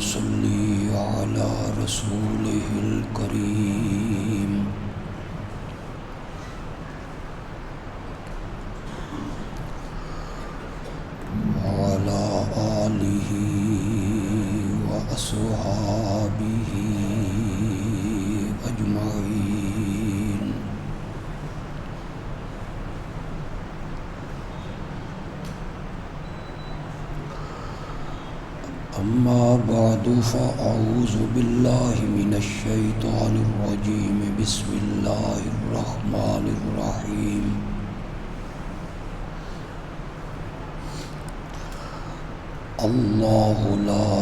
يصلي على رسوله الكريم وعلى آله وأصحابه أجمعين. أما بعد فأعوذ بالله من الشيطان الرجيم. بسم الله الرحمن الرحيم. الله لا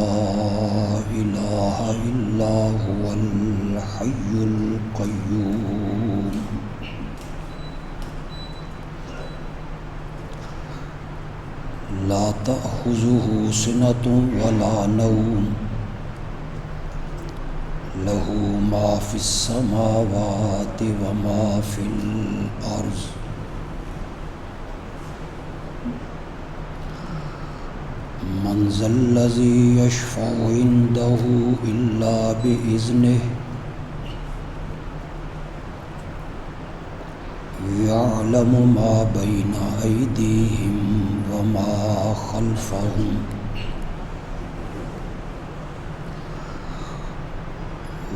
إله إلا هو الحي القيوم لا تأخذه سنة ولا نوم له ما في السماوات وما في الأرض. من ذا الذي يشفع عنده إلا بإذنه يعلم ما بين أيديهم وما خلفهم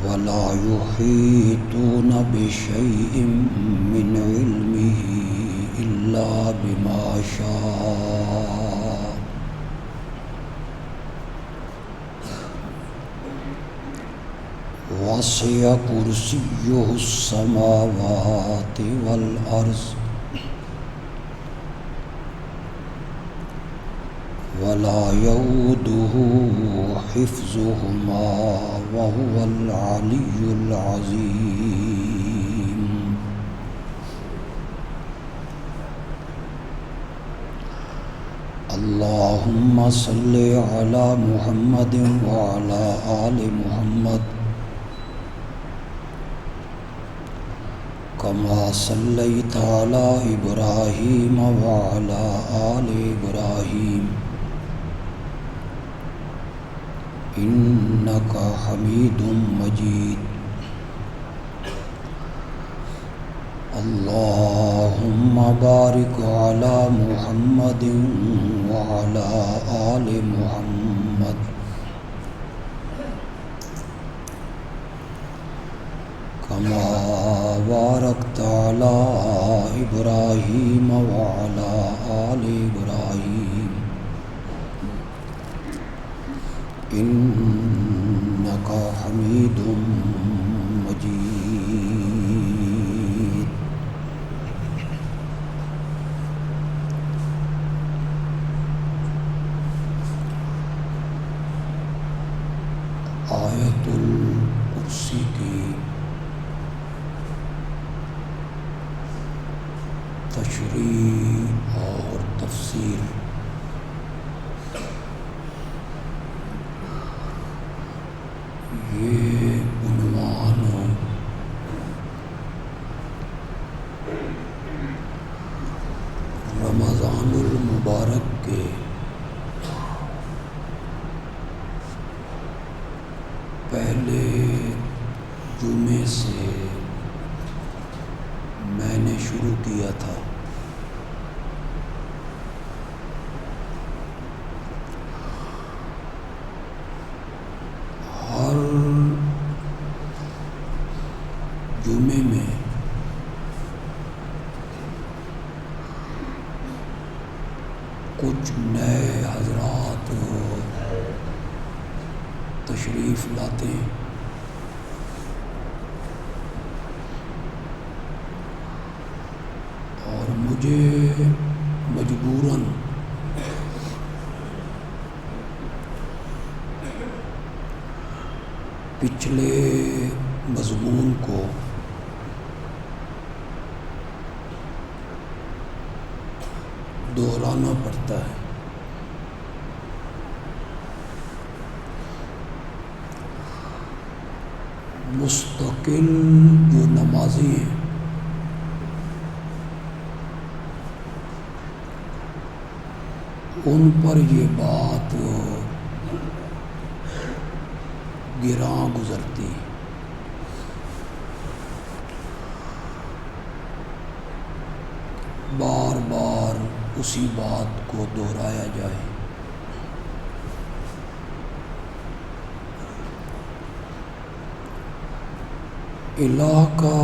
ولا يحيطون بشيء من علمه إلا بما شاء. وسع كرسيه السماوات والأرض ولا يؤوده حفظهما وهو العلي العظيم. اللهم صل على محمد وعلى آل محمد كما صليت على إبراهيم وعلى آل إبراهيم إنك حميد مجيد. اللهم بارك على محمد وعلى آل محمد كما باركت على إبراهيم وعلى آل إبراهيم إنك حميد مجيد. آیت الکرسی کی تشریح اور تفسیر یہ عنوان رمضان المبارک کے پہلے جمعے سے میں نے شروع کیا تھا. ہر جمعے میں کچھ نئے حضرات تشریف لاتے ہیں. اور مجھے مجبوراً پچھلے مضمون کو دہرانا پڑتا ہے. مستقل جو نمازی ہیں ان پر یہ بات گراں گزرتی، بار بار اسی بات کو دہرایا جائے۔ الہ کا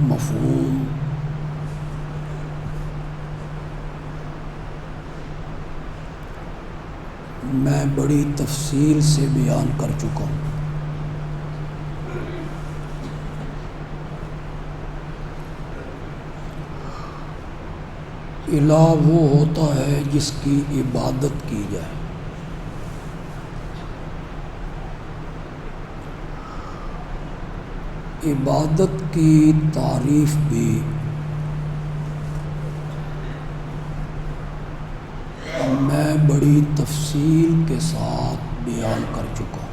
مفہوم میں بڑی تفصیل سے بیان کر چکا ہوں۔ الہ وہ ہوتا ہے جس کی عبادت کی جائے۔ عبادت کی تعریف بھی میں بڑی تفصیل کے ساتھ بیان کر چکا ہوں۔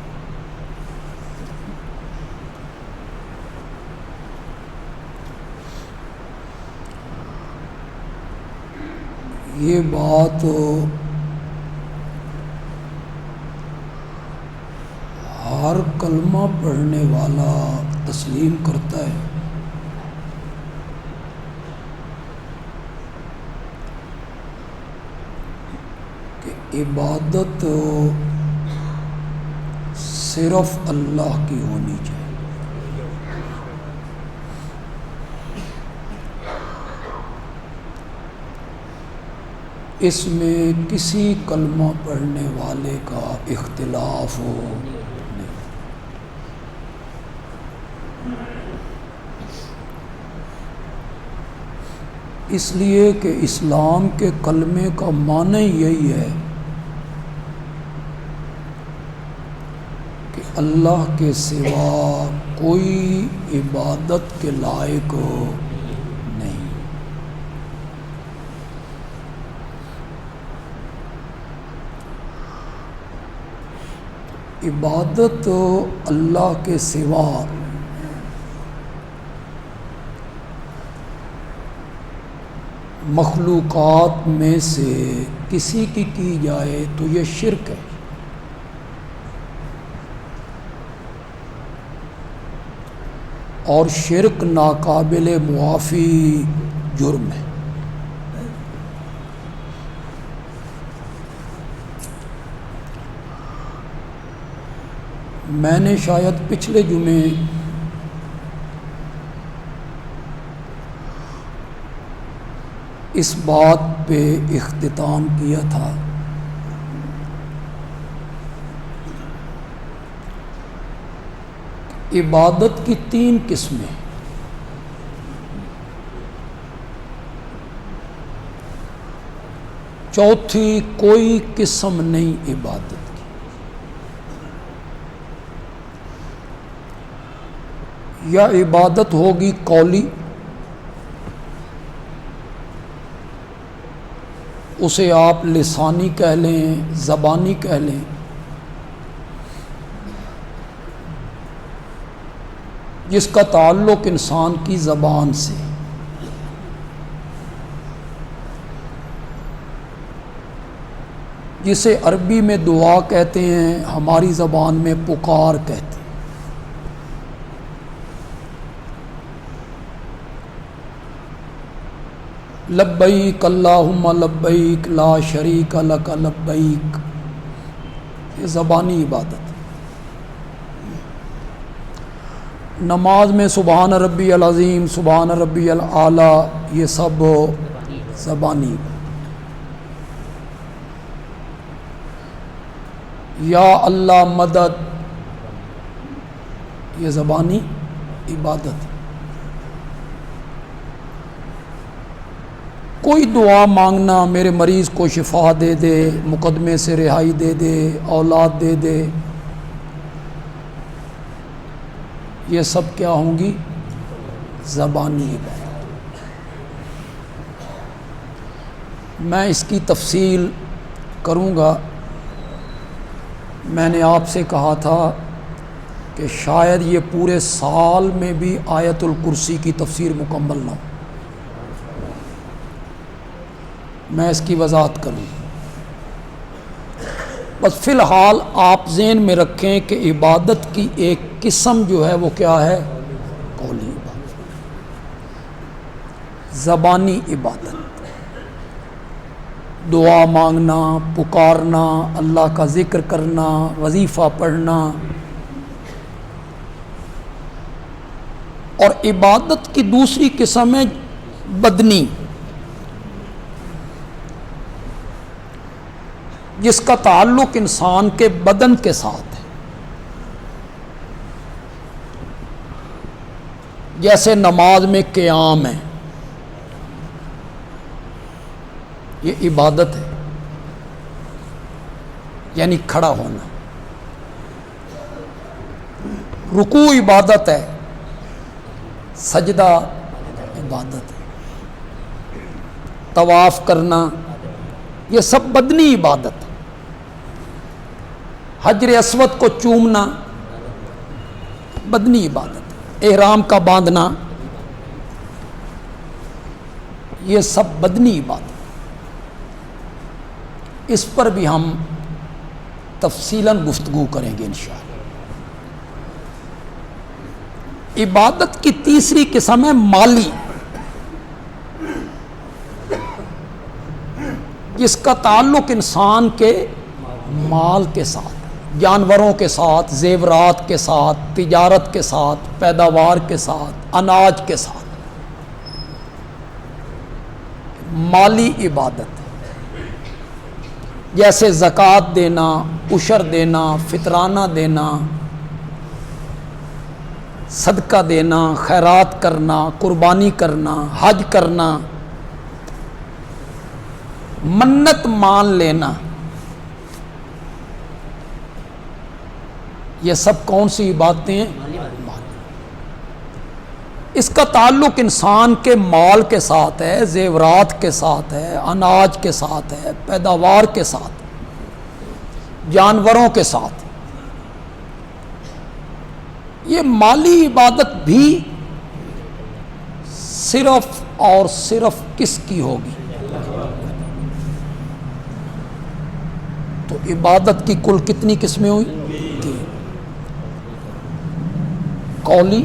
یہ بات ہر کلمہ پڑھنے والا تسلیم کرتا ہے کہ عبادت صرف اللہ کی ہونی چاہیے۔ اس میں کسی کلمہ پڑھنے والے کا اختلاف ہو نہیں۔ اس لیے کہ اسلام کے کلمے کا معنی یہی ہے کہ اللہ کے سوا کوئی عبادت کے لائق نہیں۔ عبادت اللہ کے سوا مخلوقات میں سے کسی کی جائے تو یہ شرک ہے، اور شرک ناقابل معافی جرم ہے۔ میں نے شاید پچھلے جمعے اس بات پہ اختتام کیا تھا کہ عبادت کی 3 قسمیں، چوتھی کوئی قسم نہیں عبادت کی۔ یا عبادت ہوگی قولی، اسے آپ لسانی کہہ لیں، زبانی کہہ لیں، جس کا تعلق انسان کی زبان سے، جسے عربی میں دعا کہتے ہیں، ہماری زبان میں پکار کہتے ہیں۔ لبیک اللہم لبیک لا شریک لک لبیک، یہ زبانی عبادت۔ نماز میں سبحان ربی العظیم، سبحان ربی الاعلی، یہ سب زبانی عبادت۔ یا اللہ مدد، یہ زبانی عبادت۔ کوئی دعا مانگنا، میرے مریض کو شفا دے دے، مقدمے سے رہائی دے دے، اولاد دے دے، یہ سب کیا ہوں گی؟ زبانی عبادت۔ میں اس کی تفصیل کروں گا۔ میں نے آپ سے کہا تھا کہ شاید یہ پورے سال میں بھی آیت الکرسی کی تفسیر مکمل نہ ہو، میں اس کی وضاحت کروں۔ بس فی الحال آپ ذہن میں رکھیں کہ عبادت کی ایک قسم جو ہے وہ کیا ہے؟ قولی عبادت، زبانی عبادت، دعا مانگنا، پکارنا، اللہ کا ذکر کرنا، وظیفہ پڑھنا، اور عبادت کی دوسری قسم ہے بدنی، جس کا تعلق انسان کے بدن کے ساتھ ہے، جیسے نماز میں قیام ہے، یہ عبادت ہے، یعنی کھڑا ہونا، رکوع عبادت ہے، سجدہ عبادت ہے، طواف کرنا، یہ سب بدنی عبادت ہے، حجر اسود کو چومنا بدنی عبادت ہے، احرام کا باندھنا، یہ سب بدنی عبادت، اس پر بھی ہم تفصیلاً گفتگو کریں گے انشاءاللہ۔ عبادت کی تیسری قسم ہے مالی، جس کا تعلق انسان کے مال کے ساتھ، جانوروں کے ساتھ، زیورات کے ساتھ، تجارت کے ساتھ، پیداوار کے ساتھ، اناج کے ساتھ، مالی عبادت، جیسے زکوٰۃ دینا، عشر دینا، فطرانہ دینا، صدقہ دینا، خیرات کرنا، قربانی کرنا، حج کرنا، منت مان لینا، یہ سب کون سی باتیں ہیں؟ اس کا تعلق انسان کے مال کے ساتھ ہے، زیورات کے ساتھ ہے، اناج کے ساتھ ہے، پیداوار کے ساتھ، جانوروں کے ساتھ۔ یہ مالی عبادت بھی صرف اور صرف کس کی ہوگی؟ تو عبادت کی کل کتنی قسمیں ہوئی؟ تین، قولی،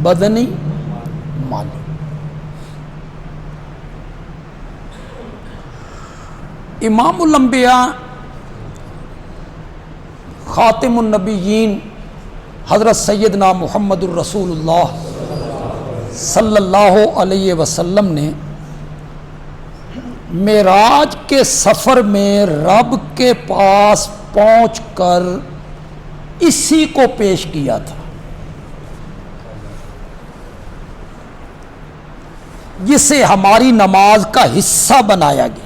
بدنی، مالی۔ امام الانبیاء خاتم النبیین حضرت سیدنا محمد الرسول اللہ صلی اللہ علیہ وسلم نے معراج کے سفر میں رب کے پاس پہنچ کر اسی کو پیش کیا تھا، جسے ہماری نماز کا حصہ بنایا گیا۔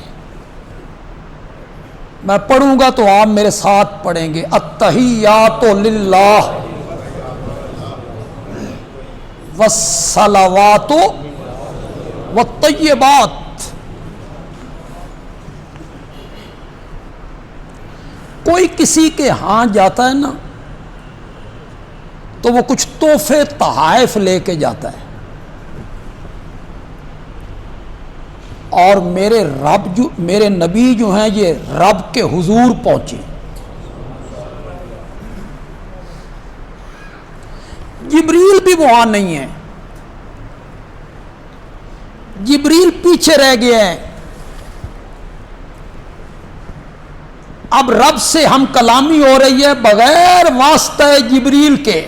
میں پڑھوں گا تو آپ میرے ساتھ پڑھیں گے، التحیات للہ والصلوات والطیبات۔ کوئی کسی کے ہاں جاتا ہے نا تو وہ کچھ تحفے تحائف لے کے جاتا ہے، اور میرے نبی جو ہیں یہ رب کے حضور پہنچے، جبریل بھی وہاں نہیں ہے، جبریل پیچھے رہ گیا ہے۔ اب رب سے ہم کلامی ہو رہی ہے بغیر واسطہ جبریل کے،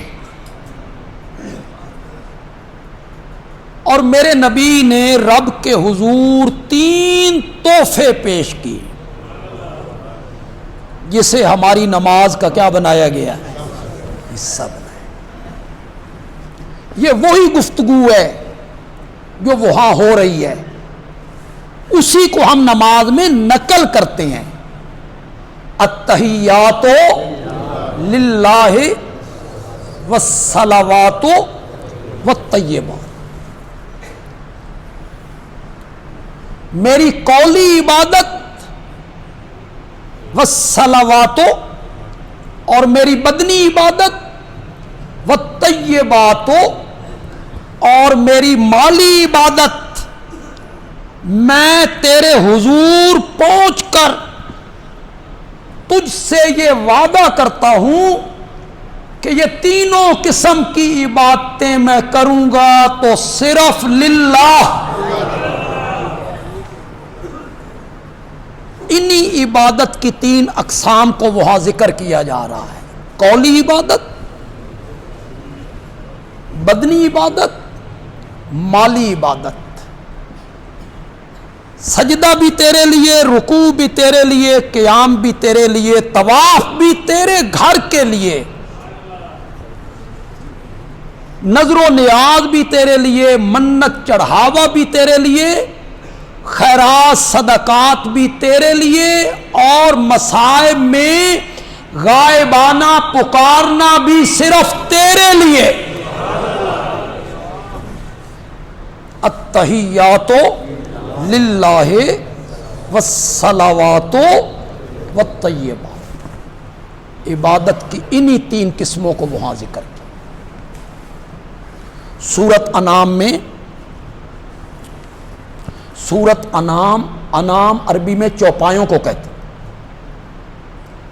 اور میرے نبی نے رب کے حضور 3 تحفے پیش کیے، جسے ہماری نماز کا کیا بنایا گیا؟ حصہ بنایا۔ یہ وہی گفتگو ہے جو وہاں ہو رہی ہے، اسی کو ہم نماز میں نقل کرتے ہیں، التحیات للہ والصلوات والطیبات۔ میری قولی عبادت والصلوات، اور میری بدنی عبادت والطیبات، اور میری مالی عبادت میں تیرے حضور پہنچ کر تجھ سے یہ وعدہ کرتا ہوں کہ یہ تینوں قسم کی عبادتیں میں کروں گا تو صرف للہ. انہی عبادت کی 3 اقسام کو وہاں ذکر کیا جا رہا ہے. قولی عبادت، بدنی عبادت، مالی عبادت. سجدہ بھی تیرے لیے، رکوع بھی تیرے لیے، قیام بھی تیرے لیے، طواف بھی تیرے گھر کے لیے، نظر و نیاز بھی تیرے لیے، منت چڑھاوا بھی تیرے لیے، خیرات صدقات بھی تیرے لیے، اور مصائب میں غائبانہ پکارنا بھی صرف تیرے لیے. التحیات للہ والصلوات والطیبات. عبادت کی انہی 3 قسموں کو وہاں ذکر کیا. سورت انعام میں، سورت انعام، انعام عربی میں چوپایوں کو کہتے ہیں،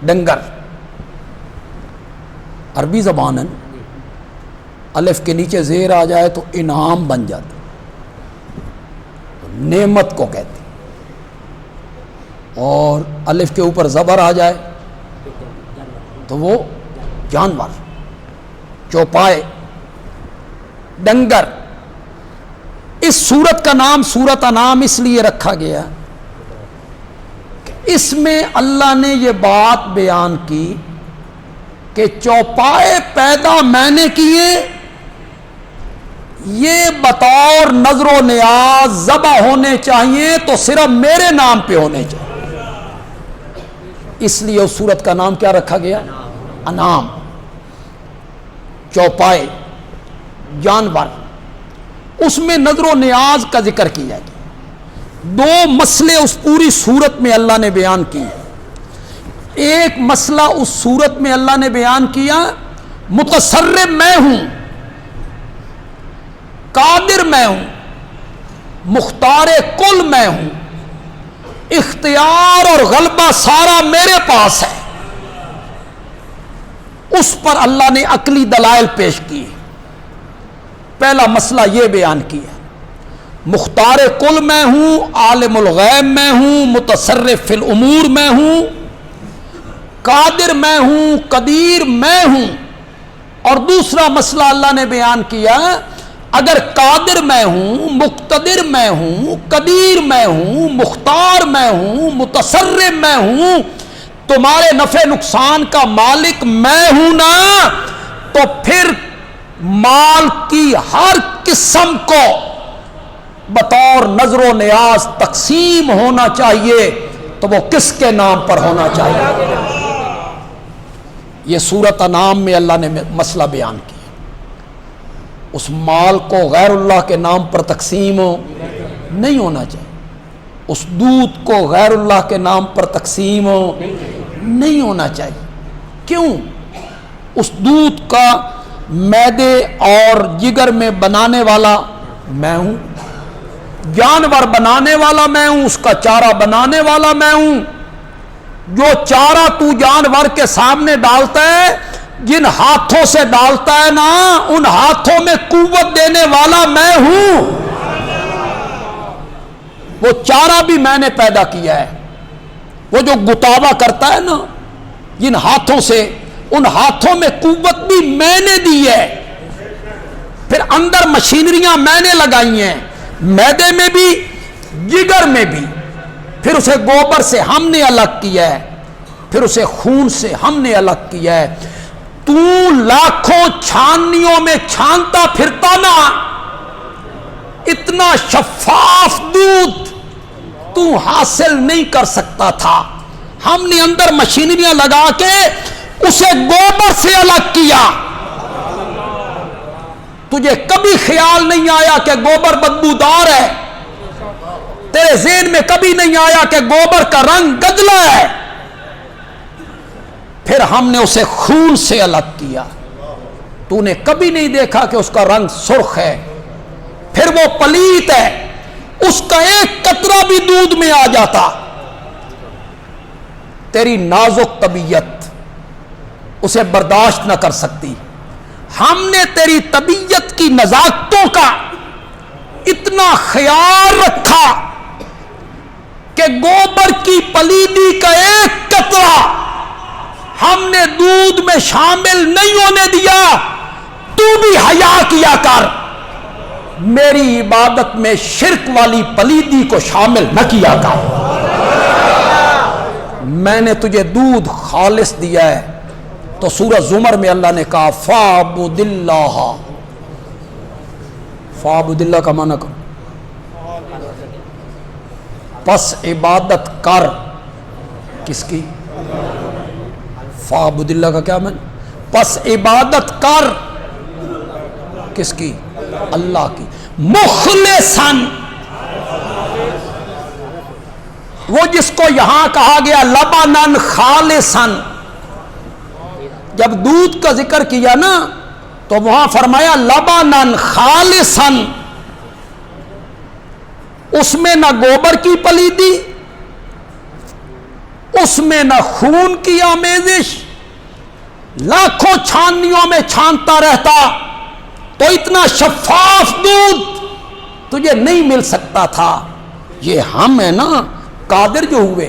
ڈنگر. عربی زبان ہے، الف کے نیچے زیر آ جائے تو انعام بن جاتا، نعمت کو کہتے ہیں، اور الف کے اوپر زبر آ جائے تو وہ جانور، چوپائے، ڈنگر. اس سورت کا نام سورت انعام اس لیے رکھا گیا کہ اس میں اللہ نے یہ بات بیان کی کہ چوپائے پیدا میں نے کیے، یہ بطور نظر و نیاز ذبح ہونے چاہیے تو صرف میرے نام پہ ہونے چاہیے. اس لیے اس سورت کا نام کیا رکھا گیا؟ انعام. چوپائے، جانور. اس میں نظر و نیاز کا ذکر کیا گیا. 2 مسئلے اس پوری سورت میں اللہ نے بیان کیے. ایک مسئلہ اس سورت میں اللہ نے بیان کیا، متصرف میں ہوں، قادر میں ہوں، مختار کل میں ہوں، اختیار اور غلبہ سارا میرے پاس ہے. اس پر اللہ نے عقلی دلائل پیش کی. پہلا مسئلہ یہ بیان کیا، مختار کل میں ہوں، عالم الغیب میں ہوں، متصرف فی الامور میں ہوں، قادر میں ہوں، قدیر میں ہوں. اور دوسرا مسئلہ اللہ نے بیان کیا، اگر قادر میں ہوں، مقتدر میں ہوں، قدیر میں ہوں، مختار میں ہوں، متصرف میں ہوں، تمہارے نفع نقصان کا مالک میں ہوں نا، تو پھر مال کی ہر قسم کو بطور نظر و نیاز تقسیم ہونا چاہیے تو وہ کس کے نام پر ہونا چاہیے؟ یہ سورت انعام میں اللہ نے مسئلہ بیان کیا. اس مال کو غیر اللہ کے نام پر تقسیم نہیں ہونا چاہیے. اس دودھ کو غیر اللہ کے نام پر تقسیم نہیں ہونا چاہیے. کیوں؟ اس دودھ کا معدے اور جگر میں بنانے والا میں ہوں، جانور بنانے والا میں ہوں، اس کا چارہ بنانے والا میں ہوں. جو چارہ تو جانور کے سامنے ڈالتا ہے، جن ہاتھوں سے ڈالتا ہے نا، ان ہاتھوں میں قوت دینے والا میں ہوں. وہ چارہ بھی میں نے پیدا کیا ہے. وہ جو گتاوا کرتا ہے نا جن ہاتھوں سے، ان ہاتھوں میں قوت بھی میں نے دی ہے. پھر اندر مشینریاں میں نے لگائی ہیں، معدے میں بھی، جگر میں بھی. پھر اسے گوبر سے ہم نے الگ کیا ہے، پھر اسے خون سے ہم نے الگ کیا ہے. تو لاکھوں چھاننیوں میں چھانتا پھرتا نا، اتنا شفاف دودھ تو حاصل نہیں کر سکتا تھا. ہم نے اندر مشینریاں لگا کے اسے گوبر سے الگ کیا. تجھے کبھی خیال نہیں آیا کہ گوبر بدبودار ہے، تیرے ذہن میں کبھی نہیں آیا کہ گوبر کا رنگ گدلا ہے. پھر ہم نے اسے خون سے الگ کیا. تو نے کبھی نہیں دیکھا کہ اس کا رنگ سرخ ہے، پھر وہ پلیت ہے، اس کا ایک قطرہ بھی دودھ میں آ جاتا تیری نازک طبیعت اسے برداشت نہ کر سکتی. ہم نے تیری طبیعت کی نزاکتوں کا اتنا خیال رکھا کہ گوبر کی پلیدی کا ایک قطرہ ہم نے دودھ میں شامل نہیں ہونے دیا. تو بھی حیا کیا کر, میری عبادت میں شرک والی پلیدی کو شامل نہ کیا کر. میں نے تجھے دودھ خالص دیا ہے. تو سورہ زمر میں اللہ نے کہا فاعبد اللہ. فاعبد اللہ کا معنی کرو, پس عبادت کر. کس کی؟ فاعبد اللہ کا کیا معنی؟ پس عبادت کر. کس کی؟ اللہ کی. مخلصاً, وہ جس کو یہاں کہا گیا لبناً خالصاً. جب دودھ کا ذکر کیا نا تو وہاں فرمایا لبناً خالصاً. اس میں نہ گوبر کی پلیدی, اس میں نہ خون کی آمیزش. لاکھوں چھاننیوں میں چھانتا رہتا تو اتنا شفاف دودھ تجھے نہیں مل سکتا تھا. یہ ہم ہیں نا, قادر جو ہوئے,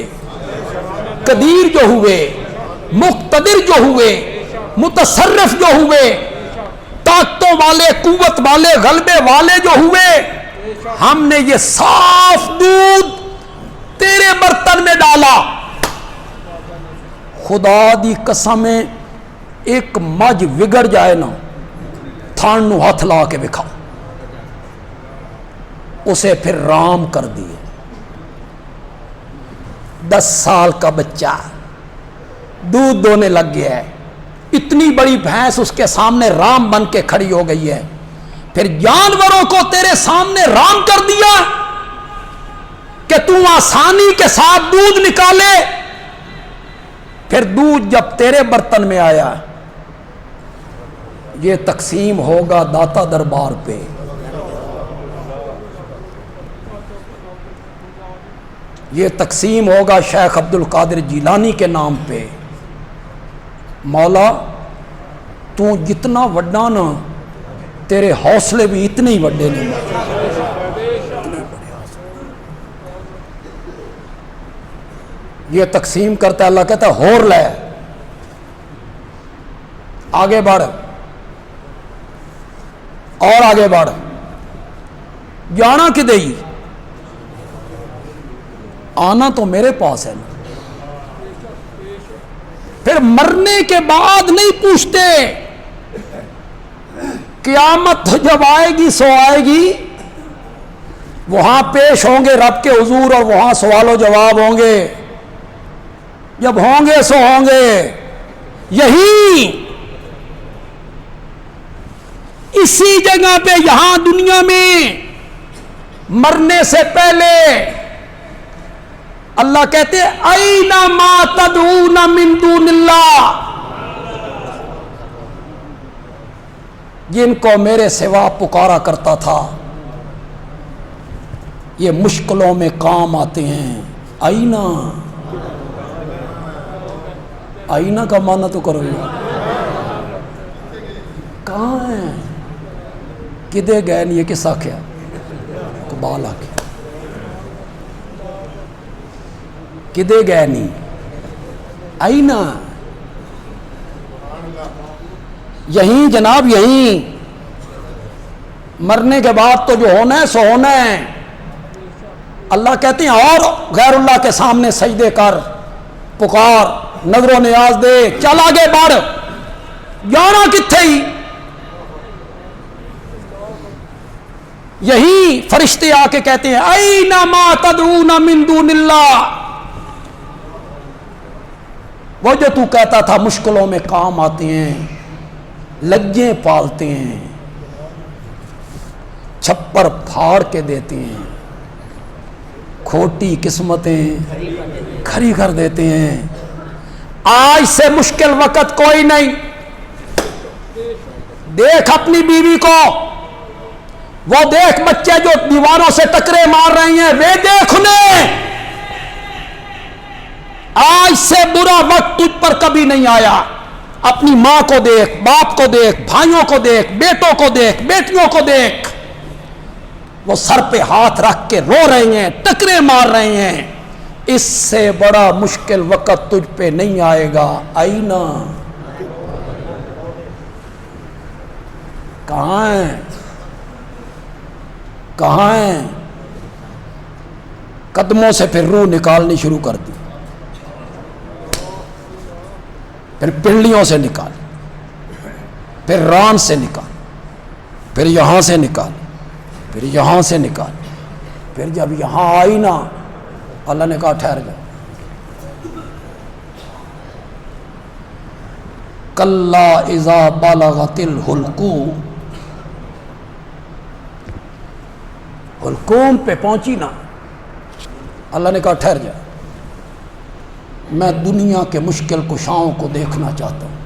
قدیر جو ہوئے, مقتدر جو ہوئے, متصرف جو ہوئے, طاقتوں والے, قوت والے, غلبے والے جو ہوئے, ہم نے یہ صاف دودھ تیرے برتن میں ڈالا. خدا دی قسم, ایک مجھ بگڑ جائے نا, تھان نو ہاتھ لا کے بکھاؤ, اسے پھر رام کر دیے. 10 سال کا بچہ دودھ دونے لگ گیا ہے, اتنی بڑی بھینس اس کے سامنے رام بن کے کھڑی ہو گئی ہے. پھر جانوروں کو تیرے سامنے رام کر دیا کہ تو آسانی کے ساتھ دودھ نکالے. پھر دودھ جب تیرے برتن میں آیا, یہ تقسیم ہوگا داتا دربار پہ. یہ تقسیم ہوگا شیخ عبد القادر جیلانی کے نام پہ. مولا تو جتنا وڈا نا, تیرے حوصلے بھی اتنے ہی وڈے نہیں. یہ تقسیم کرتا ہے, اللہ کہتا ہے ہور لے, آگے بڑھ اور آگے بڑھ. جانا کدے ہی, آنا تو میرے پاس ہے نا. پھر مرنے کے بعد نہیں پوچھتے, قیامت جب آئے گی سو آئے گی, وہاں پیش ہوں گے رب کے حضور اور وہاں سوال و جواب ہوں گے. جب ہوں گے سو ہوں گے. یہی اسی جگہ پہ یہاں دنیا میں مرنے سے پہلے اللہ کہتے اَیْنَ مَا تَدْعُونَ مِن دُونِ اللَّهِ, جن کو میرے سوا پکارا کرتا تھا یہ مشکلوں میں کام آتے ہیں. آئینہ, آئینہ کا معنی تو کرو, کہاں ہے, کدے گئے نہیں, یہ کس آخیا کبال آخیا, کدے گئے نہیں. آئینہ یہیں جناب, یہیں. مرنے کے بعد تو جو ہونا ہے سو ہونا ہے. اللہ کہتے ہیں اور غیر اللہ کے سامنے سجدے کر, پکار, نظر و نیاز دے, چل آگے بڑھ. جانا کتھے ہی. یہی فرشتے آ کے کہتے ہیں اَیْنَ مَا تَدْعُونَ مِن دُونِ اللَّهِ, وہ جو تو کہتا تھا مشکلوں میں کام آتے ہیں, لجیں پالتے ہیں, چھپر پھاڑ کے دیتے ہیں, کھوٹی قسمتیں کھری کر دیتے ہیں. آج سے مشکل وقت کوئی نہیں. دیکھ اپنی بیوی کو, وہ دیکھ بچے جو دیواروں سے ٹکرے مار رہے ہیں, وہ دیکھ انہیں. آج سے برا وقت تجھ پر کبھی نہیں آیا. اپنی ماں کو دیکھ، باپ کو دیکھ، بھائیوں کو دیکھ، بیٹوں کو دیکھ، بیٹیوں کو دیکھ، وہ سر پہ ہاتھ رکھ کے رو رہے ہیں، ٹکرے مار رہے ہیں. اس سے بڑا مشکل وقت تجھ پہ نہیں آئے گا. آئی نا کہاں ہیں؟ کہاں ہیں؟ قدموں سے پھر روح نکالنی شروع کر دی، پھر پنڈلیوں سے نکال، پھر ران سے نکال، پھر یہاں سے نکال، پھر یہاں سے نکال. پھر جب یہاں آئی نا، اللہ نے کہا ٹھہر جا. کلا اذا بلغت الحلقوم، حلقوم پہ پہنچی نا، اللہ نے کہا ٹھہر جا، میں دنیا کے مشکل کشاؤں کو دیکھنا چاہتا ہوں.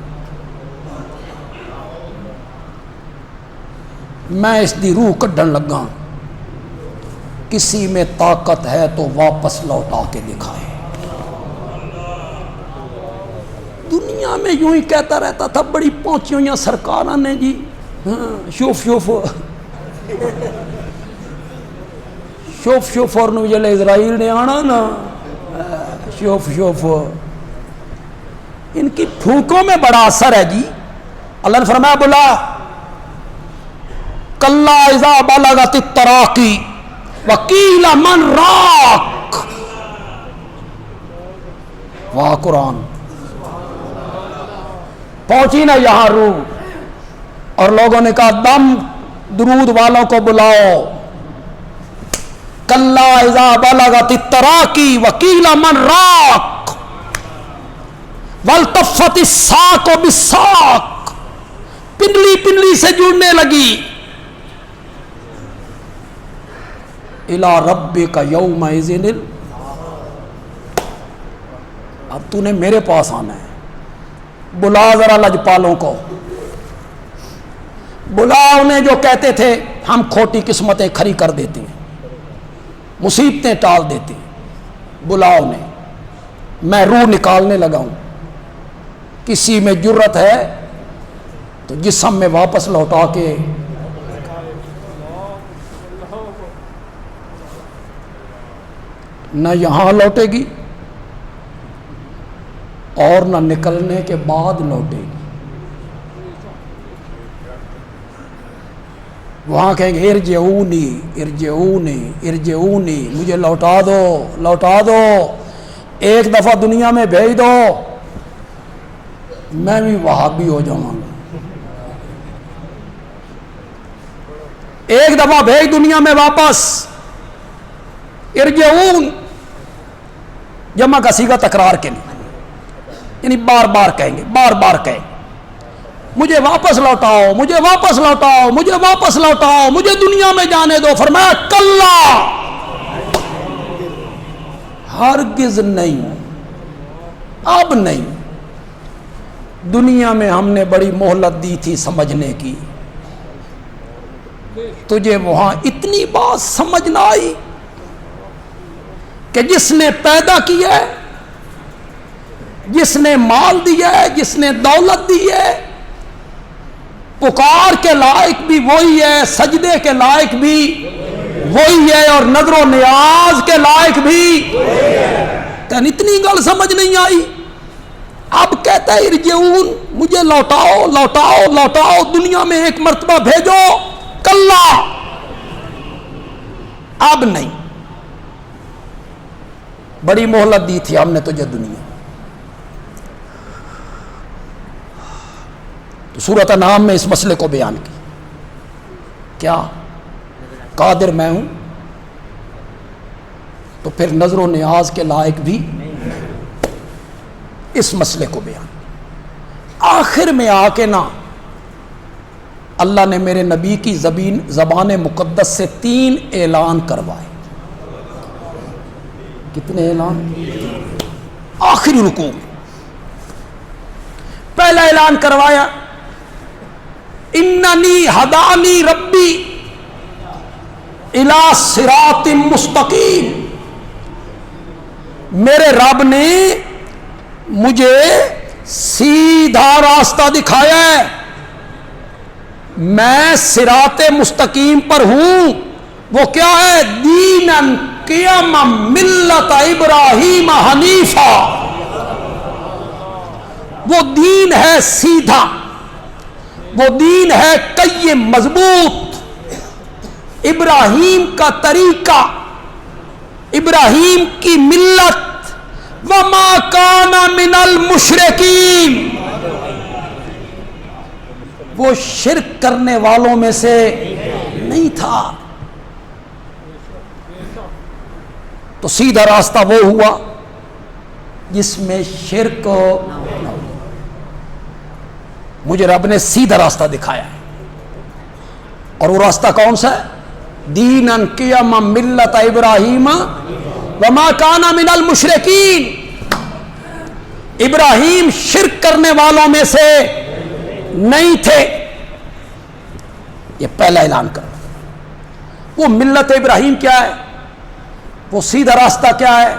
میں اس دی روح کڈن لگا، کسی میں طاقت ہے تو واپس لوٹا کے دکھائے. دنیا میں یوں ہی کہتا رہتا تھا، بڑی پہنچی ہوئی سرکاراں نے جی، شوف شوف شوف شوف، اور جلے اسرائیل نے آنا نا، شوف شوف. ان کی پھونکوں میں بڑا اثر ہے جی. اللہ نے فرمایا بلا کلا اذا بلغت التراقی وقیل من راق. واہ قرآن. پہنچی نا یہاں روح، اور لوگوں نے کہا دم درود والوں کو بلاؤ. کلا اذا بلغت التراقی وقیل من راق والتفت الساق بالساق. پنڈلی پنڈلی سے جڑنے لگی. الی ربک یومئذ، اب تو نے میرے پاس آنا ہے. بلا ذرا لجپالوں کو، بلا انہیں جو کہتے تھے ہم کھوٹی قسمتیں کھری کر دیتے ہیں، مصیبتیں ٹال دیتے ہیں. بلا انہیں، میں روح نکالنے لگا ہوں. کسی میں جرت ہے تو جسم میں واپس لوٹا کے. نہ یہاں لوٹے گی اور نہ نکلنے کے بعد لوٹے گی. وہاں کہیں گے ارجعونی ارجعونی ارجعونی، مجھے لوٹا دو لوٹا دو، ایک دفعہ دنیا میں بھیج دو، میں بھی وہابی ہو جاؤں گا. ایک دفعہ بھیج دنیا میں واپس. ارجعون جمع کا صیغہ تکرار کے لیے، یعنی بار بار کہیں گے، بار بار کہیں گے مجھے واپس لوٹاؤ، مجھے واپس لوٹاؤ، مجھے واپس لوٹاؤ، مجھے دنیا میں جانے دو. فرمایا کلا، ہرگز نہیں، اب نہیں. دنیا میں ہم نے بڑی مہلت دی تھی سمجھنے کی، تجھے وہاں اتنی بات سمجھ نہ آئی کہ جس نے پیدا کیا ہے، جس نے مال دیا ہے، جس نے دولت دی ہے، پکار کے لائق بھی وہی ہے، سجدے کے لائق بھی وہی ہے، اور نظر و نیاز کے لائق بھی کہ اتنی گل سمجھ نہیں آئی. اب کہتا ہے ارجعون، مجھے لوٹاؤ لوٹاؤ لوٹاؤ، دنیا میں ایک مرتبہ بھیجو. کلا، اب نہیں. بڑی مہلت دی تھی ہم نے تجھے دنیا. تو سورۃ انعام میں اس مسئلے کو بیان کی. کیا قادر میں ہوں تو پھر نظر و نیاز کے لائق بھی، اس مسئلے کو بیان. آخر میں آ کے نا اللہ نے میرے نبی کی زبان مقدس سے 3 اعلان کروائے. کتنے اعلان؟ آخری رکوع میں پہلا اعلان کروایا، اننی ہدانی ربی الی صراط مستقیم. میرے رب نے مجھے سیدھا راستہ دکھایا ہے، میں صراط مستقیم پر ہوں۔ وہ کیا ہے؟ دینن قیما ملت ابراہیم حنیفا، وہ دین ہے سیدھا، وہ دین ہے قیم مضبوط، ابراہیم کا طریقہ، ابراہیم کی ملت، وما کان من المشرکین، وہ شرک کرنے والوں میں سے نہیں تھا۔ تو سیدھا راستہ وہ ہوا جس میں شرک، مجھے رب نے سیدھا راستہ دکھایا ہے، اور وہ راستہ کون سا ہے؟ دینن قیما ملت ابراہیم وما کان من المشرکین، ابراہیم شرک کرنے والوں میں سے نہیں تھے۔ یہ پہلا اعلان کر، وہ ملت ابراہیم کیا ہے، وہ سیدھا راستہ کیا ہے،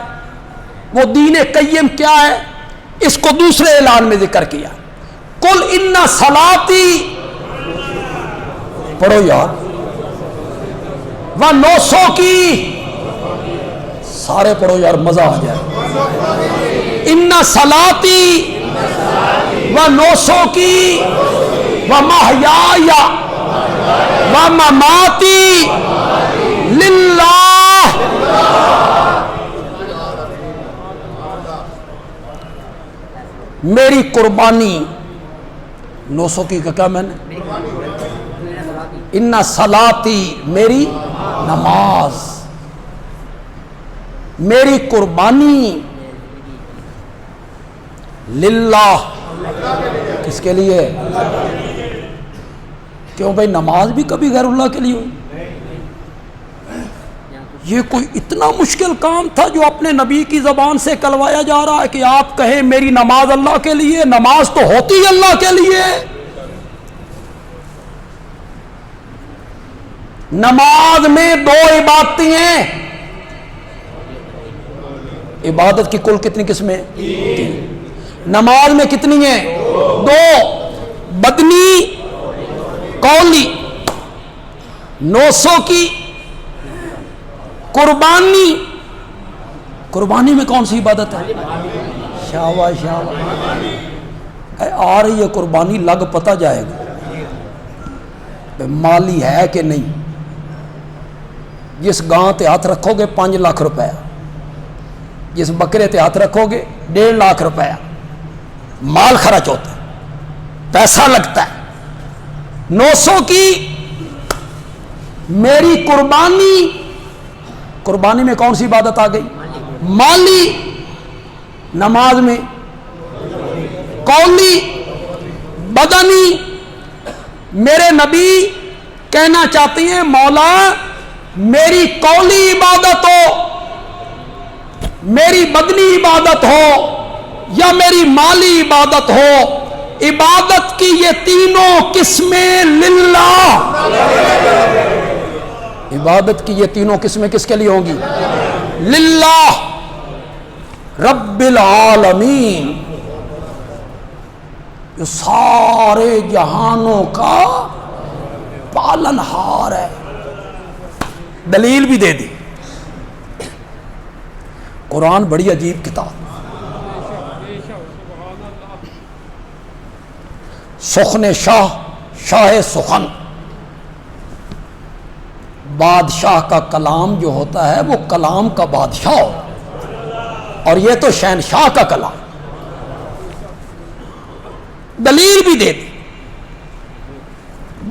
وہ دین قیم کیا ہے، اس کو دوسرے اعلان میں ذکر کیا۔ قل ان صلاتی، پڑھو یار، و نوسو کی، سارے پڑھو یار مزہ آ جائے۔ ان صلاتی و نوسو کی و محیایا و مماتی للہ، میری قربانی، نوسو کی کا کیا میں نے، ان صلاتی میری نماز، میری قربانی، للہ کس کے لیے؟ کیوں بھائی نماز بھی کبھی غیر اللہ کے لیے ہوئی؟ یہ کوئی اتنا مشکل کام تھا جو اپنے نبی کی زبان سے کلوایا جا رہا ہے کہ آپ کہیں میری نماز اللہ کے لیے؟ نماز تو ہوتی ہے اللہ کے لیے۔ نماز میں دو عبادتیں ہیں، عبادت کی کل کتنی قسمیں؟ نماز میں کتنی ہیں؟ دو، بدنی قولی، 900 کی قربانی۔ قربانی میں کون سی عبادت ہے؟ شاباش شاباش، آ رہی ہے قربانی، لگ پتہ جائے گا مالی ہے کہ نہیں۔ جس گاں تے ہاتھ رکھو گے 5 لاکھ روپے، جس بکرے تے ہاتھ رکھو گے 1.5 لاکھ روپے، مال خرچ ہوتا ہے، پیسہ لگتا ہے۔ 900 کی میری قربانی، قربانی میں کون سی عبادت آ گئی؟ مالی۔ نماز میں قولی، بدنی۔ میرے نبی کہنا چاہتی ہیں مولا میری قولی عبادت ہو، میری بدنی عبادت ہو یا میری مالی عبادت ہو، عبادت کی یہ تینوں قسمیں للہ، عبادت کی یہ تینوں قسمیں کس کے لیے ہوں گی؟ للہ رب العالمین، جو سارے جہانوں کا پالن ہار ہے۔ دلیل بھی دے دی۔ قرآن بڑی عجیب کتاب، سخن شاہ، شاہ سخن، بادشاہ کا کلام جو ہوتا ہے وہ کلام کا بادشاہ ہوتا ہے، اور یہ تو شہنشاہ کا کلام۔ دلیل بھی دے دی،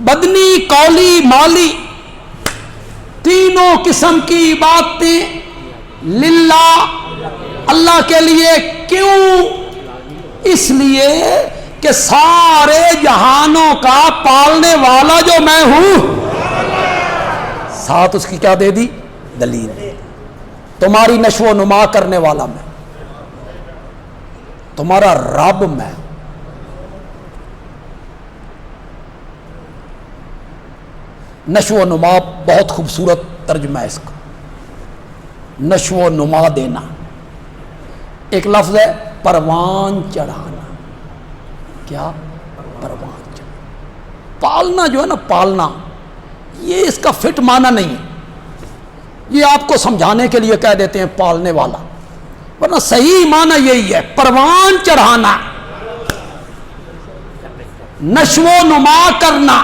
بدنی قولی مالی تینوں قسم کی عبادتیں للہ، اللہ کے لیے۔ کیوں؟ اس لیے کہ سارے جہانوں کا پالنے والا جو میں ہوں، ساتھ اس کی کیا دے دی؟ دلیل۔ تمہاری نشو و نما کرنے والا میں، تمہارا رب میں۔ نشو و نما بہت خوبصورت ترجمہ ہے اس کا، نشو و نما دینا۔ ایک لفظ ہے پروان چڑھانا. کیا؟ پروان چڑھانا. پالنا جو ہے نا، پالنا، یہ اس کا فٹ معنی نہیں ہے. یہ آپ کو سمجھانے کے لیے کہہ دیتے ہیں پالنے والا، ورنہ صحیح معنی یہی ہے پروان چڑھانا، نشو و نما کرنا،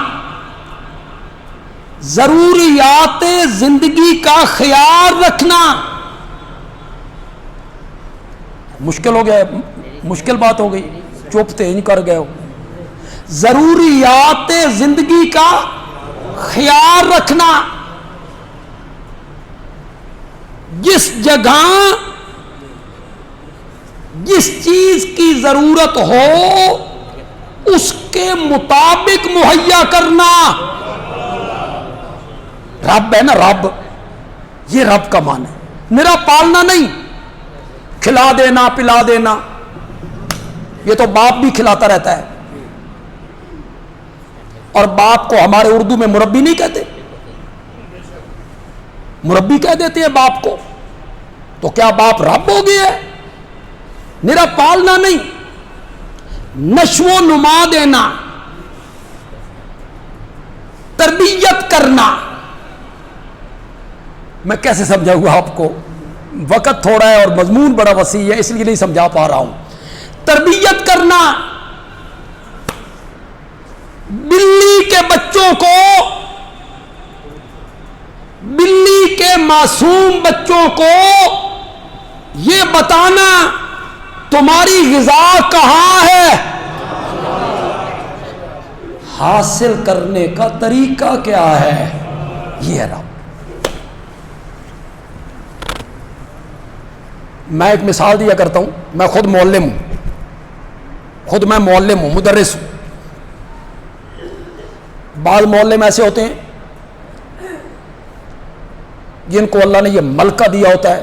ضروریات زندگی کا خیال رکھنا. مشکل ہو گیا، مشکل بات ہو گئی، چپ تیز کر گئے ہو. ضروریات زندگی کا خیال رکھنا. جس جگہ جس چیز کی ضرورت ہو اس کے مطابق مہیا کرنا. رب ہے نا، رب، یہ رب کا معنی ہے، میرا پالنا نہیں، کھلا دینا پلا دینا. یہ تو باپ بھی کھلاتا رہتا ہے، اور باپ کو ہمارے اردو میں مربی نہیں کہتے، مربی کہہ دیتے ہیں باپ کو. تو کیا باپ رب ہو گیا ہے؟ میرا پالنا نہیں، نشو و نما دینا، تربیت کرنا. میں کیسے سمجھاؤں گا آپ کو، وقت تھوڑا ہے اور مضمون بڑا وسیع ہے، اس لیے نہیں سمجھا پا رہا ہوں. تربیت کرنا. بلی کے بچوں کو، بلی کے معصوم بچوں کو یہ بتانا تمہاری غذا کہاں ہے، حاصل کرنے کا طریقہ کیا ہے، یہ ہے رب. میں ایک مثال دیا کرتا ہوں، میں خود معلم ہوں، خود میں معلم ہوں، مدرس ہوں. بعض معلم ایسے ہوتے ہیں جن کو اللہ نے یہ ملکہ دیا ہوتا ہے،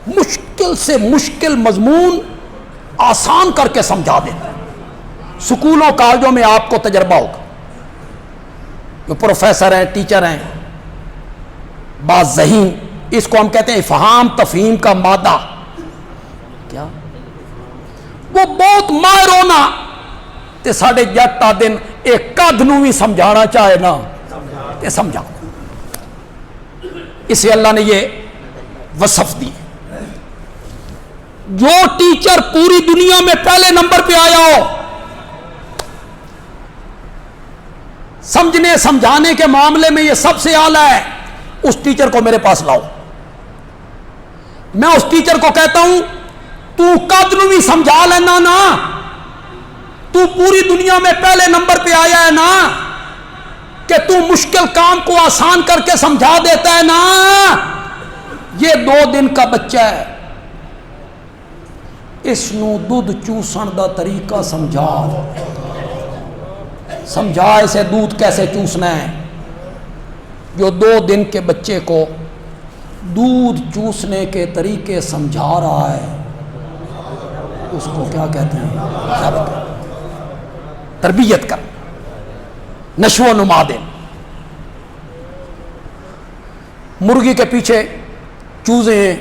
مشکل سے مشکل مضمون آسان کر کے سمجھا دیتا ہے. سکولوں کالجوں میں آپ کو تجربہ ہوگا، جو پروفیسر ہیں، ٹیچر ہیں، بعض ذہین، اس کو ہم کہتے ہیں افہام تفہیم کا مادہ. کیا وہ بہت ماہر ہونا تے ساڑھے جٹ دن ایک قد نو بھی سمجھانا چاہے نا تے سمجھا. اسے اللہ نے یہ وصف دی. جو ٹیچر پوری دنیا میں پہلے نمبر پہ آیا ہو سمجھنے سمجھانے کے معاملے میں، یہ سب سے اعلیٰ ہے، اس ٹیچر کو میرے پاس لاؤ. میں اس ٹیچر کو کہتا ہوں تو قد نو بھی سمجھا لینا نا، تو پوری دنیا میں پہلے نمبر پہ آیا ہے نا، کہ تو مشکل کام کو آسان کر کے سمجھا دیتا ہے نا. یہ 2 دن کا بچہ ہے، اس نو دودھ چوسن دا طریقہ سمجھا، سمجھا اسے دودھ کیسے چوسنا ہے. جو 2 دن کے بچے کو دودھ چوسنے کے طریقے سمجھا رہا ہے، اس کو کیا کہتے ہیں؟ تربیت کر، نشو و نما دے. مرغی کے پیچھے چوزے ہیں،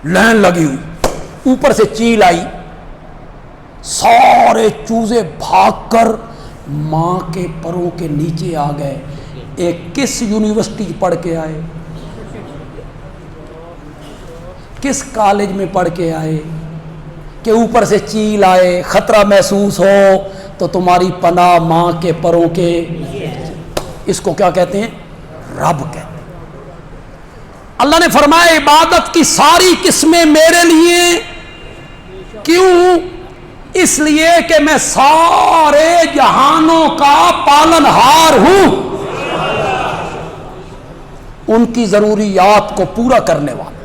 لائن لگی ہوئی، اوپر سے چیل آئی، سارے چوزے بھاگ کر ماں کے پروں کے نیچے آ گئے. ایک کس یونیورسٹی پڑھ کے آئے، کس کالج میں پڑھ کے آئے کہ اوپر سے چیل آئے، خطرہ محسوس ہو تو تمہاری پناہ ماں کے پروں کے. اس کو کیا کہتے ہیں؟ رب کہتے ہیں. اللہ نے فرمایا عبادت کی ساری قسمیں میرے لیے. کیوں؟ اس لیے کہ میں سارے جہانوں کا پالنہار ہوں، ان کی ضروریات کو پورا کرنے والا،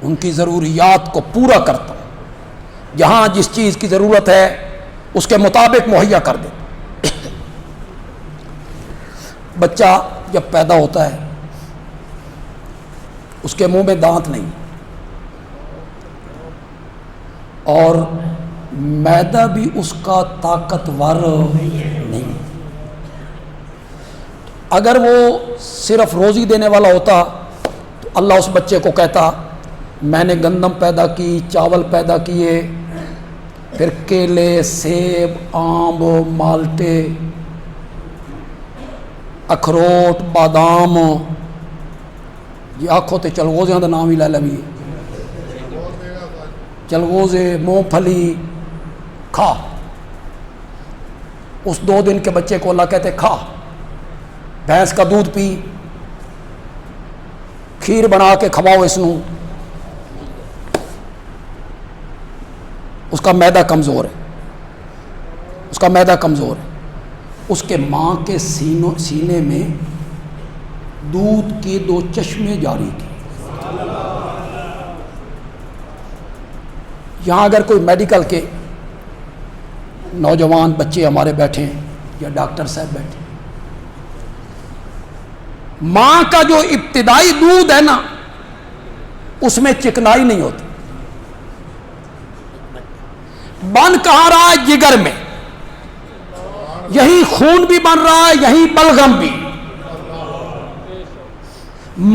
ان کی ضروریات کو پورا کرتا ہوں. جہاں جس چیز کی ضرورت ہے اس کے مطابق مہیا کر دے. بچہ جب پیدا ہوتا ہے اس کے منہ میں دانت نہیں، اور معدہ بھی اس کا طاقتور نہیں. اگر وہ صرف روزی دینے والا ہوتا تو اللہ اس بچے کو کہتا میں نے گندم پیدا کی، چاول پیدا کیے، پھر کیلے، سیب، آم، مالٹے، اخروٹ، بادام، یہ آکھو تے چلغوزیاں دا نام ہی لے لوی، چلغوزے، مونگ پھلی کھا۔ اس 2 دن کے بچے کو اللہ کہتے کھا، بھینس کا دودھ پی، کھیر بنا کے کھواؤ اس نو، اس کا معدہ کمزور ہے، اس کا معدہ کمزور ہے۔ اس کے ماں کے سینے میں دودھ کے 2 چشمے جاری کی۔ یہاں اگر کوئی میڈیکل کے نوجوان بچے ہمارے بیٹھے ہیں یا ڈاکٹر صاحب بیٹھے، ماں کا جو ابتدائی دودھ ہے نا اس میں چکنائی نہیں ہوتی، بن کہاں رہا ہے؟ جگر میں، یہی خون بھی بن رہا ہے، یہی بلغم بھی۔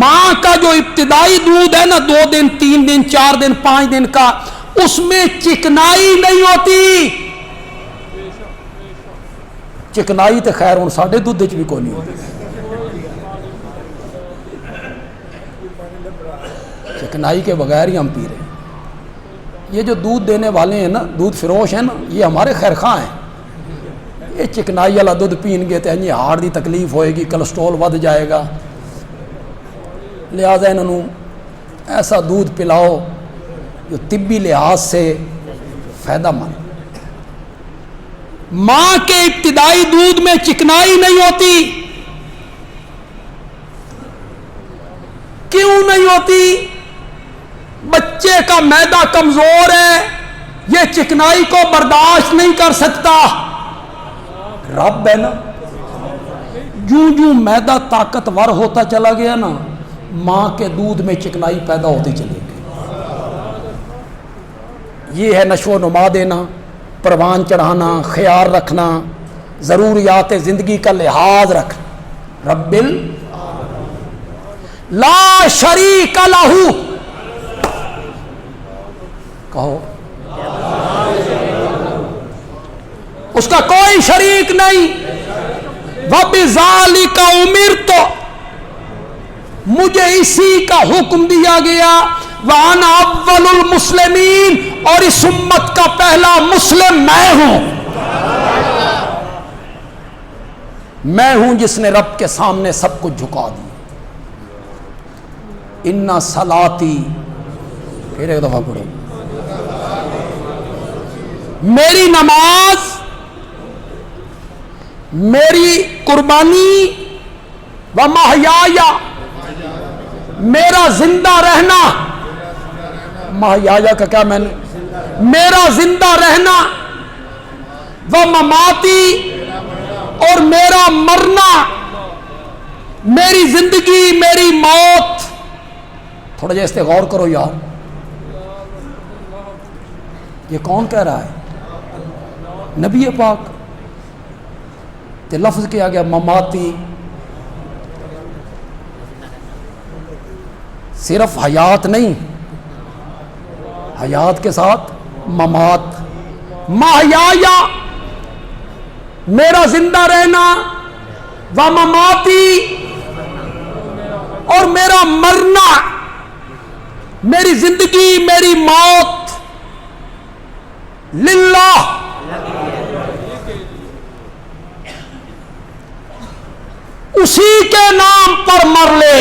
ماں کا جو ابتدائی دودھ ہے نا 2 دن 3 دن 4 دن 5 دن کا، اس میں چکنائی نہیں ہوتی۔ چکنائی تو خیر ہوں ساڈے دودھ بھی کوئی نہیں ہوتی، چکنائی کے بغیر ہی ہم پی رہے ہیں۔ یہ جو دودھ دینے والے ہیں نا، دودھ فروش ہیں نا، یہ ہمارے خیر خواہ ہیں۔ یہ چکنائی والا دودھ پین گے تو ہارٹ دی تکلیف ہوئے گی، کولسٹرول ود جائے گا، لہذا انہوں ایسا دودھ پلاؤ جو طبی لحاظ سے فائدہ مند۔ ماں کے ابتدائی دودھ میں چکنائی نہیں ہوتی۔ کیوں نہیں ہوتی؟ بچے کا معدہ کمزور ہے، یہ چکنائی کو برداشت نہیں کر سکتا۔ رب ہے نا، جو معدہ طاقتور ہوتا چلا گیا نا، ماں کے دودھ میں چکنائی پیدا ہوتی چلی گئی۔ یہ ہے نشو و نما دینا، پروان چڑھانا، خیال رکھنا، ضروریات زندگی کا لحاظ رکھنا۔ رب لا شریک لہ، کہو اس کا کوئی شریک نہیں۔ وَبِذَالِكَ أُمِرْتُ، مجھے اسی کا حکم دیا گیا، وَأَنَا أَوَّلُ الْمُسْلِمِينَ، اور اس امت کا پہلا مسلم میں ہوں۔ میں ہوں جس نے رب کے سامنے سب کچھ جھکا دی۔ اِنَّ صَلَاتِي، پھر ایک دفعہ پڑھو، میری نماز، میری قربانی، وَمَحْيَايَ، میرا زندہ رہنا، مَحْيَايَ کا کیا میں نے، میرا زندہ رہنا، وَمَمَاتِي، اور میرا مرنا، میری زندگی میری موت۔ تھوڑا جیسے غور کرو یار، یہ کون کہہ رہا ہے؟ نبی پاک۔ تے لفظ کیا گیا مماتی، صرف حیات نہیں، حیات کے ساتھ ممات۔ مَحْيَايَ، میرا زندہ رہنا، وَمَمَاتِي، اور میرا مرنا، میری زندگی میری موت، للہ، اسی کے نام پر مر لے،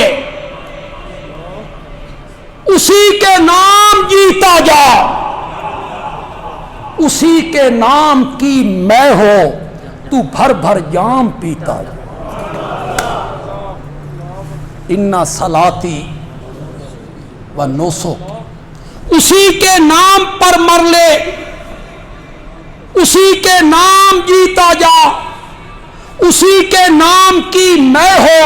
اسی کے نام جیتا جا، اسی کے نام کی میں ہو تو بھر بھر جام پیتا جا۔ اِنَّ صَلَاتِي وَنُسُكِي، اسی کے نام پر مر لے، اسی کے نام جیتا جا، اسی کے نام کی میں ہو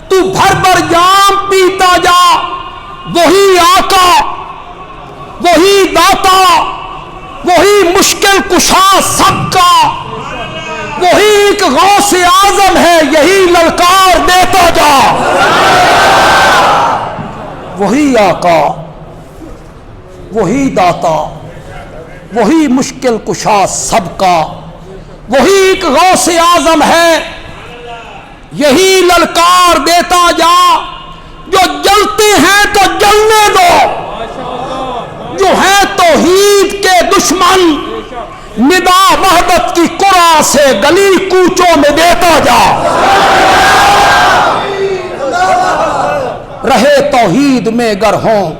تو بھر بھر جام پیتا جا۔ وہی آقا، وہی داتا، وہی مشکل کشا سب کا، وہی ایک غوث اعظم ہے، یہی للکار دیتا جا۔ وہی آقا، وہی داتا، وہی مشکل کشا سب کا، وہی ایک غوث اعظم ہے، یہی للکار دیتا جا، جو جلتے ہیں تو جلنے دو، جو ہیں توحید کے دشمن ندا وحدت کی قرآن سے گلی کوچوں میں دیتا جا، رہے توحید میں گر ہوں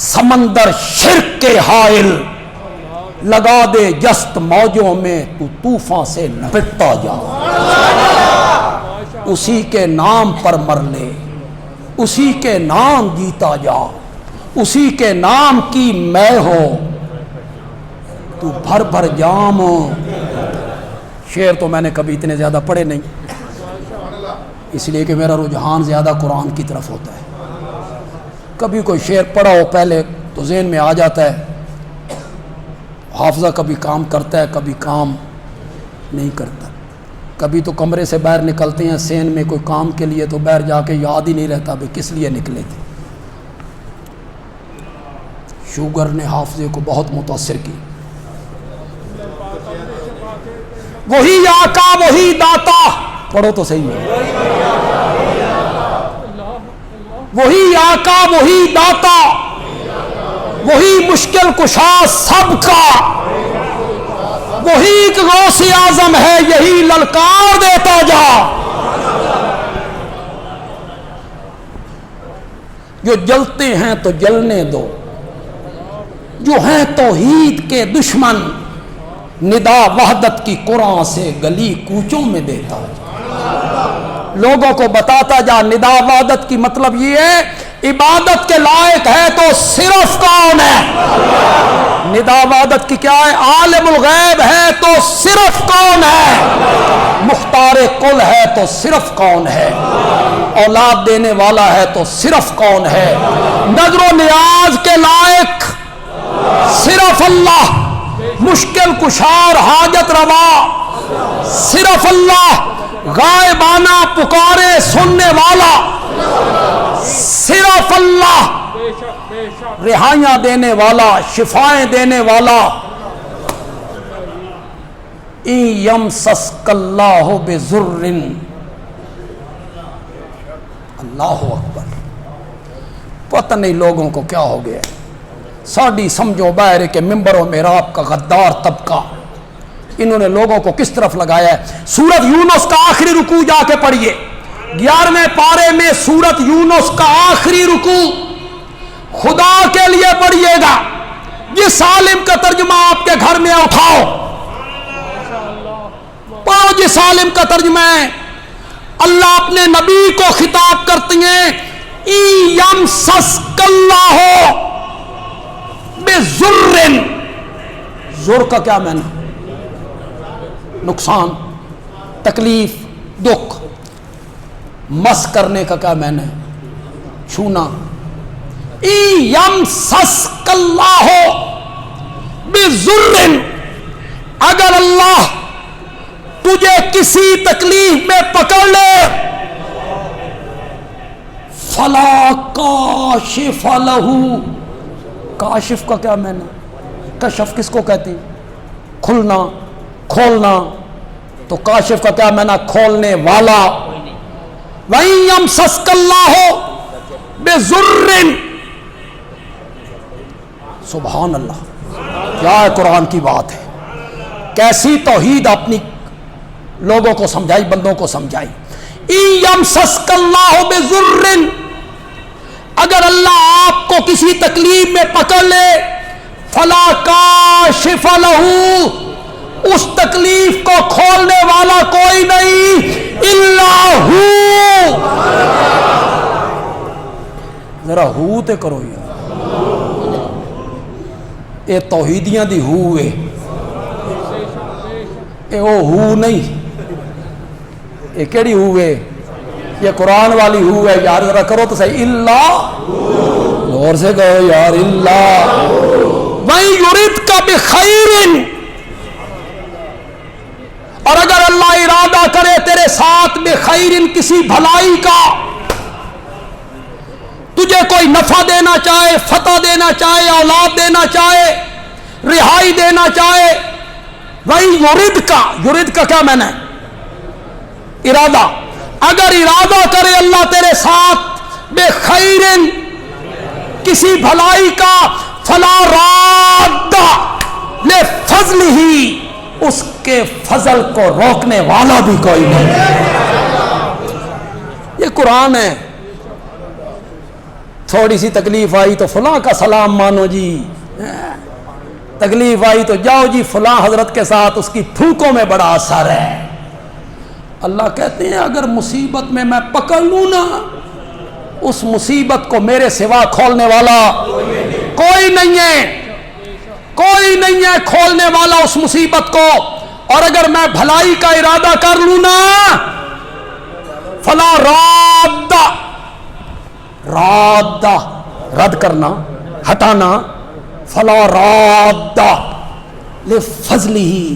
سمندر شرک کے حائل، لگا دے جست موجوں میں تو طوفان سے لپٹتا جا، اسی کے نام پر مر لے، اسی کے نام جیتا جا، اسی کے نام کی میں ہو تو بھر بھر جام ہو۔ شعر تو میں نے کبھی اتنے زیادہ پڑھے نہیں، اس لیے کہ میرا رجحان زیادہ قرآن کی طرف ہوتا ہے۔ کبھی کوئی شعر پڑھا ہو پہلے تو ذہن میں آ جاتا ہے، حافظہ کبھی کام کرتا ہے کبھی کام نہیں کرتا، کبھی تو کمرے سے باہر نکلتے ہیں سین میں کوئی کام کے لیے تو باہر جا کے یاد ہی نہیں رہتا بھئی کس لیے نکلے تھے۔ شوگر نے حافظے کو بہت متاثر کی۔ وہی آقا وہی داتا، پڑھو تو صحیح ہے، وہی آقا وہی داتا، وہی مشکل کشا سب کا، وہی ایک غوث اعظم ہے، یہی للکار دیتا جا، جو جلتے ہیں تو جلنے دو، جو ہیں توحید کے دشمن ندا وحدت کی قرآن سے گلی کوچوں میں دیتا جا، لوگوں کو بتاتا جا ندا وحدت کی مطلب یہ ہے عبادت کے لائق ہے تو صرف کون ہے، ندا وحدت کی کیا ہے، عالم الغیب ہے تو صرف کون ہے، مختار کل ہے تو صرف کون ہے، اولاد دینے والا ہے تو صرف کون ہے، نظر و نیاز کے لائق صرف اللہ، مشکل کشار حاجت روا صرف اللہ، غائبانہ پکارے سننے والا صرف اللہ، رہائیاں دینے والا شفائیں دینے والا، ان یمسسک اللہ بضر، اللہ اکبر۔ پتہ نہیں لوگوں کو کیا ہو گیا، ساڑھی سمجھو باہر کے ممبر و محراب کا غدار طبقہ، انہوں نے لوگوں کو کس طرف لگایا ہے۔ سورت یونس کا آخری رکوع جا کے پڑھیے، 11ویں پارے میں سورت یونس کا آخری رکوع، خدا کے لیے پڑھیے گا، جس عالم کا ترجمہ آپ کے گھر میں اٹھاؤ، پڑھو جس عالم کا ترجمہ ہے۔ اللہ اپنے نبی کو خطاب کرتے ہیں، اِن یمسسک اللہ بضر، زر کا کیا معنی، نقصان، تکلیف، دکھ، مس کرنے کا کیا معنی ہے، چھونا۔ اِن یمسسک اللہ بضر، اگر اللہ تجھے کسی تکلیف میں پکڑ لے، فلا کاشف لہ، کاشف کا کیا معنی، کشف کس کو کہتے ہیں، کھلنا کھولنا، تو کاشف کا کیا معنی، کھولنے والا۔ وَإِن يَمْسَسْكَ اللَّهُ بِضُرٍّ، سبحان اللہ، کیا ہے قرآن کی بات ہے، کیسی توحید اپنی لوگوں کو سمجھائی، بندوں کو سمجھائی۔ اِن يَمْسَسْكَ اللَّهُ بِضُرٍّ، اگر اللہ آپ کو کسی تکلیف میں پکڑ لے، فلا کاشف لہ، اس تکلیف کو کھولنے والا کوئی نہیں الا ہو، ذرا ہو تے کرو یار، اے توحیدیاں دی ہو ہے، اے او ہو نہیں، اے کیڑی ہو ہے، یہ قرآن والی ہو ہے یار، ذرا کرو تو صحیح، اللہ، زور سے کہو یار، اللہ وَإِن يُرِدْكَ بِخَيْرٍ، اور اگر اللہ ارادہ کرے تیرے ساتھ بخیر، کسی بھلائی کا، تجھے کوئی نفع دینا چاہے، فتح دینا چاہے، اولاد دینا چاہے، رہائی دینا چاہے، وہی یرید کا کیا میں نے ارادہ، اگر ارادہ کرے اللہ تیرے ساتھ بے خیرن کسی بھلائی کا، فلا راد لفضل ہی، اس کے فضل کو روکنے والا بھی کوئی نہیں۔ یہ قرآن ہے۔ تھوڑی سی تکلیف آئی تو فلاں کا سلام مانو جی، تکلیف آئی تو جاؤ جی فلاں حضرت کے ساتھ، اس کی پھوکوں میں بڑا اثر ہے۔ اللہ کہتے ہیں اگر مصیبت میں پکڑ لوں نا، اس مصیبت کو میرے سوا کھولنے والا کوئی نہیں ہے، کوئی نہیں ہے کھولنے والا اس مصیبت کو۔ اور اگر میں بھلائی کا ارادہ کر لوں نا، فلا راد، رد کرنا، ہٹانا، فلا راد لفضل ہی،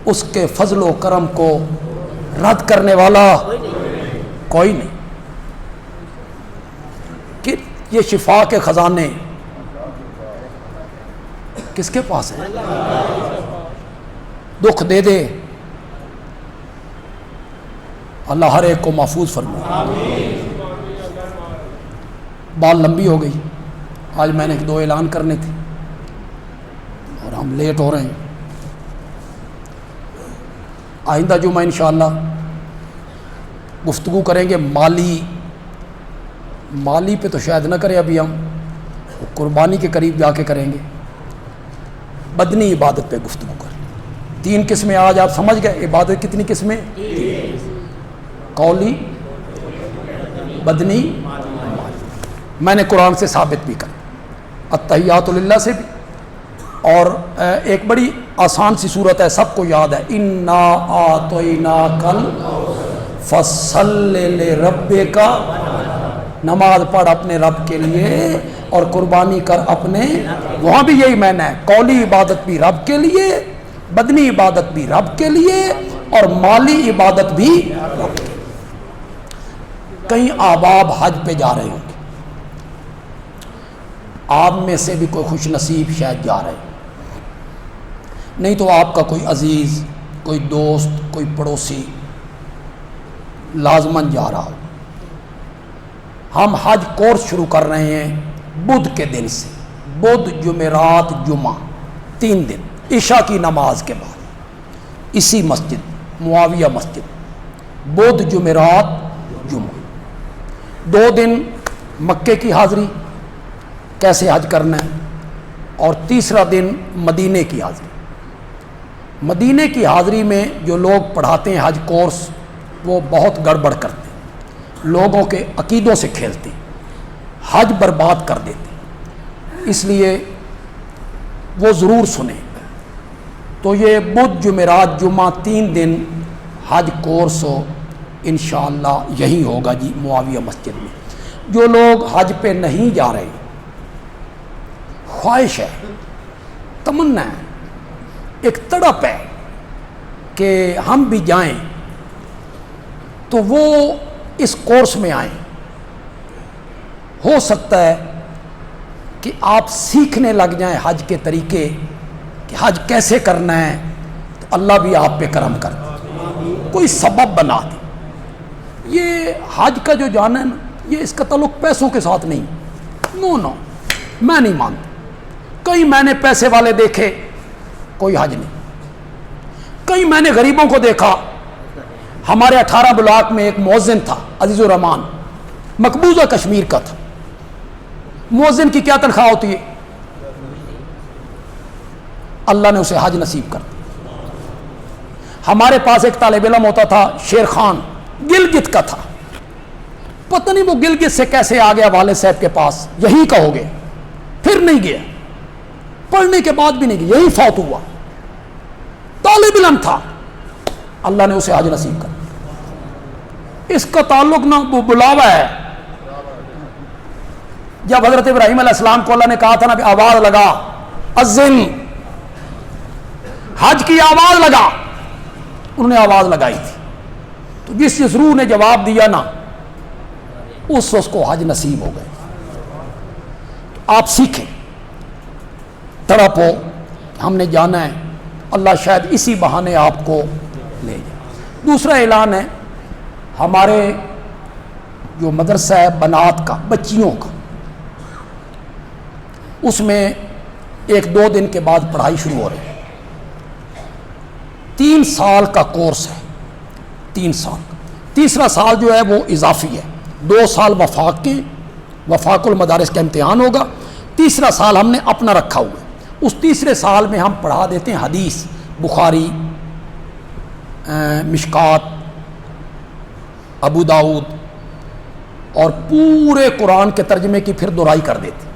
اس کے فضل و کرم کو رد کرنے والا کوئی نہیں۔ کہ یہ شفا کے خزانے کس کے پاس ہیں؟ دکھ دے دے اللہ ہر ایک کو محفوظ فرمائے۔ بال لمبی ہو گئی، آج میں نے 2 اعلان کرنے تھے اور ہم لیٹ ہو رہے ہیں۔ آئندہ جمعہ انشاءاللہ گفتگو کریں گے مالی پہ تو شاید نہ کریں ابھی، ہم قربانی کے قریب جا کے کریں گے۔ بدنی عبادت پہ گفتگو کریں۔ 3 قسمیں آج آپ سمجھ گئے عبادت کتنی قسمیں؟ قولی، بدنی، میں نے قرآن سے ثابت بھی کر، التحیات للہ سے بھی، اور ایک بڑی آسان سی صورت ہے، سب کو یاد ہے، انا اعطیناک فصل لربک، نماز پڑھ اپنے رب کے لیے اور قربانی کر اپنے، وہاں بھی یہی معنی ہے، قولی عبادت بھی رب کے لیے، بدنی عبادت بھی رب کے لیے، اور مالی عبادت بھی رب کے لیے۔ کئی احباب حج پہ جا رہے ہوں گے، آپ میں سے بھی کوئی خوش نصیب شاید جا رہے، نہیں تو آپ کا کوئی عزیز، کوئی دوست، کوئی پڑوسی لازماً جا رہا ہو۔ ہم حج کورس شروع کر رہے ہیں بدھ کے دن سے، بدھ، جمعرات، جمعہ، 3 دن، عشاء کی نماز کے بعد اسی مسجد معاویہ مسجد، بدھ، جمعرات، جمعہ، 2 دن مکے کی حاضری، کیسے حج کرنا ہے، اور تیسرا دن مدینے کی حاضری۔ مدینے کی حاضری میں جو لوگ پڑھاتے ہیں حج کورس، وہ بہت گڑبڑ کرتے ہیں، لوگوں کے عقیدوں سے کھیلتے ہیں، حج برباد کر دیتے ہیں، اس لیے وہ ضرور سنیں۔ تو یہ بدھ، جمعرات، جمعہ 3 دن حج کورس ہو، انشاءاللہ یہی ہوگا جی معاویہ مسجد میں۔ جو لوگ حج پہ نہیں جا رہے، خواہش ہے، تمنا ہے، ایک تڑپ ہے کہ ہم بھی جائیں، تو وہ اس کورس میں آئیں۔ ہو سکتا ہے کہ آپ سیکھنے لگ جائیں حج کے طریقے، کہ حج کیسے کرنا ہے، تو اللہ بھی آپ پہ کرم کر دے، کوئی سبب بنا دے۔ یہ حج کا جو جانا ہے نا، یہ اس کا تعلق پیسوں کے ساتھ نہیں، نو، میں نہیں مانتا۔ کئی میں نے پیسے والے دیکھے، کوئی حج نہیں۔ کئی میں نے غریبوں کو دیکھا، ہمارے 18 بلاک میں ایک مؤذن تھا عزیز الرحمان، مقبوضہ کشمیر کا تھا۔ مؤذن کی کیا تنخواہ ہوتی ہے؟ اللہ نے اسے حج نصیب کر دیا۔ ہمارے پاس ایک طالب علم ہوتا تھا شیر خان، گلگت کا تھا، پتہ نہیں وہ گلگت سے کیسے آ گیا والد صاحب کے پاس، یہی کا ہو گیا، پھر نہیں گیا، پڑھنے کے بعد بھی نہیں گیا، یہی فوت ہوا۔ طالب علم تھا، اللہ نے اسے حج نصیب کر دیا۔ اس کا تعلق نہ وہ بلاوا ہے۔ جب حضرت ابراہیم علیہ السلام کو اللہ نے کہا تھا نا کہ آواز لگا، اذن، حج کی آواز لگا، انہوں نے آواز لگائی تھی، تو جس روح نے جواب دیا نا، اس کو حج نصیب ہو گئے۔ آپ سیکھیں، تڑپ ہو ہم نے جانا ہے، اللہ شاید اسی بہانے آپ کو لے جائے۔ دوسرا اعلان ہے ہمارے جو مدرسہ ہے بنات کا، بچیوں کا، اس میں 1-2 دن کے بعد پڑھائی شروع ہو رہی ہے۔ 3 سال کا کورس ہے، 3 سال۔ تیسرا سال جو ہے وہ اضافی ہے، 2 سال وفاق المدارس کا امتحان ہوگا، تیسرا سال ہم نے اپنا رکھا ہوا ہے۔ اس تیسرے سال میں ہم پڑھا دیتے ہیں حدیث، بخاری، مشکات، ابو داؤد، اور پورے قرآن کے ترجمے کی پھر دہرائی کر دیتے ہیں۔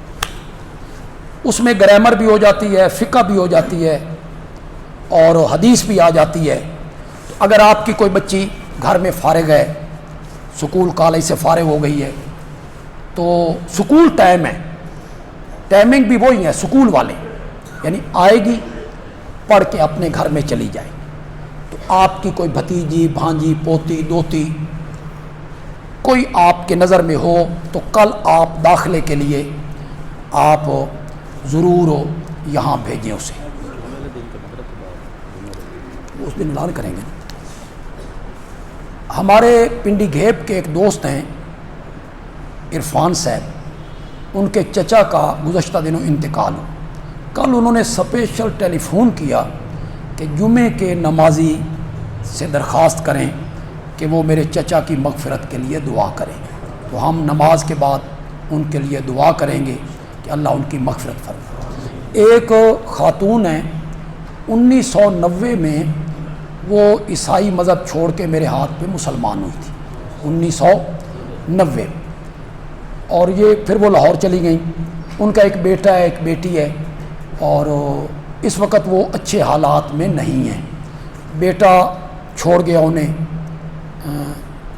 اس میں گرامر بھی ہو جاتی ہے، فقہ بھی ہو جاتی ہے، اور حدیث بھی آ جاتی ہے۔ تو اگر آپ کی کوئی بچی گھر میں فارغ ہے، سکول کالج سے فارغ ہو گئی ہے، تو سکول ٹائم ہے، ٹائمنگ بھی وہی ہے سکول والے، یعنی آئے گی پڑھ کے اپنے گھر میں چلی جائے۔ تو آپ کی کوئی بھتیجی، بھانجی، پوتی، دوتی کوئی آپ کے نظر میں ہو تو کل آپ داخلے کے لیے آپ ضرور یہاں بھیجیں اسے، اس دن اعلان کریں گے۔ ہمارے پنڈی گھیپ کے ایک دوست ہیں عرفان صاحب، ان کے چچا کا گزشتہ دنوں انتقال ہو۔ کل انہوں نے اسپیشل ٹیلی فون کیا کہ جمعے کے نمازی سے درخواست کریں کہ وہ میرے چچا کی مغفرت کے لیے دعا کریں۔ تو ہم نماز کے بعد ان کے لیے دعا کریں گے کہ اللہ ان کی مغفرت فرمائے۔ ایک خاتون ہیں، 1990 میں وہ عیسائی مذہب چھوڑ کے میرے ہاتھ پہ مسلمان ہوئی تھی، 1990، اور یہ پھر وہ لاہور چلی گئیں۔ ان کا ایک بیٹا ہے، ایک بیٹی ہے، اور اس وقت وہ اچھے حالات میں نہیں ہیں۔ بیٹا چھوڑ گیا انہیں،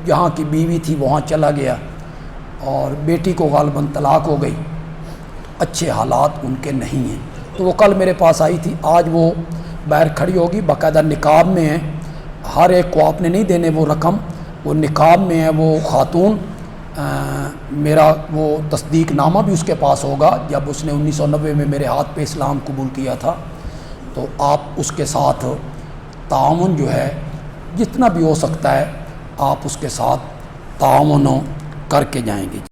جہاں کی بیوی تھی وہاں چلا گیا، اور بیٹی کو غالباً طلاق ہو گئی، اچھے حالات ان کے نہیں ہیں۔ تو وہ کل میرے پاس آئی تھی، آج وہ باہر کھڑی ہوگی، باقاعدہ نقاب میں ہے، ہر ایک کو آپ نے نہیں دینے وہ رقم، وہ نقاب میں ہے وہ خاتون۔ میرا وہ تصدیق نامہ بھی اس کے پاس ہوگا، جب اس نے 1990 میں میرے ہاتھ پہ اسلام قبول کیا تھا۔ تو آپ اس کے ساتھ تعاون جو ہے جتنا بھی ہو سکتا ہے آپ اس کے ساتھ تعاون کر کے جائیں گے۔